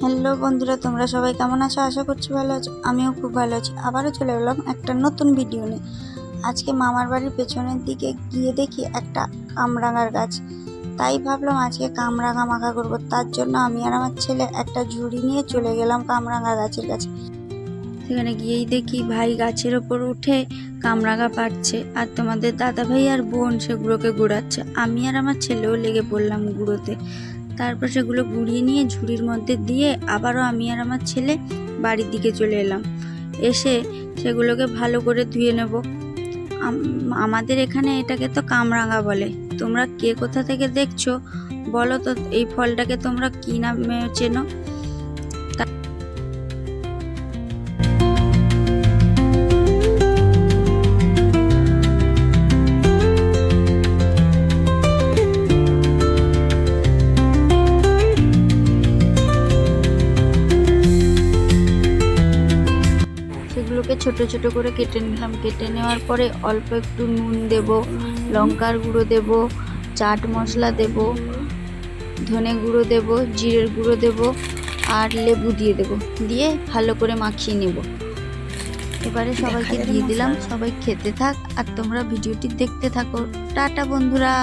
Hello বন্ধুরা, তোমরা সবাই কেমন আছো? আশা করছি ভালো আছো। আমিও খুব ভালো আছি। আবারও চলে এলাম একটা নতুন ভিডিও নিয়ে। আজকে মামার বাড়ির পেছনের দিকে গিয়ে দেখি একটা কামরাঙার গাছ। তাই ভাবলাম আজকে কামরাঙা মাখা করবো। তার জন্য আমি আর আমার ছেলে একটা ঝুড়ি নিয়ে চলে গেলাম কামরাঙা গাছের কাছে। সেখানে গিয়েই দেখি ভাই গাছের ওপর উঠে কামরাঙা পাড়ছে, আর তোমাদের দাদা ভাই আর বোন সেগুলোকে গুড়াচ্ছে। আমি আর আমার ছেলেও লেগে পড়লাম গুঁড়োতে। তারপর সেগুলো গুঁড়িয়ে নিয়ে ঝুড়ির মধ্যে দিয়ে আবারও আমি আর আমার ছেলে বাড়ির দিকে চলে এলাম। এসে সেগুলোকে ভালো করে ধুয়ে নেব। আমাদের এখানে এটাকে তো কামরাঙা বলে। তোমরা কে কোথা থেকে দেখছো বলো তো, এই ফলটাকে তোমরা কি নামে চেনো? সেগুলোকে ছোট ছোট করে কেটে নিলাম। কেটে নেওয়ার পরে অল্প একটু নুন দেব, লঙ্কার গুঁড়ো দেব, চাট মশলা দেব, ধনে গুঁড়ো দেব, জিরের গুঁড়ো দেব, আর লেবু দিয়ে দেব। দিয়ে ভালো করে মাখিয়ে নেব। এবারে সবাইকে দিয়ে দিলাম। সবাই খেতে থাক আর তোমরা ভিডিওটি দেখতে থাকো। টাটা বন্ধুরা।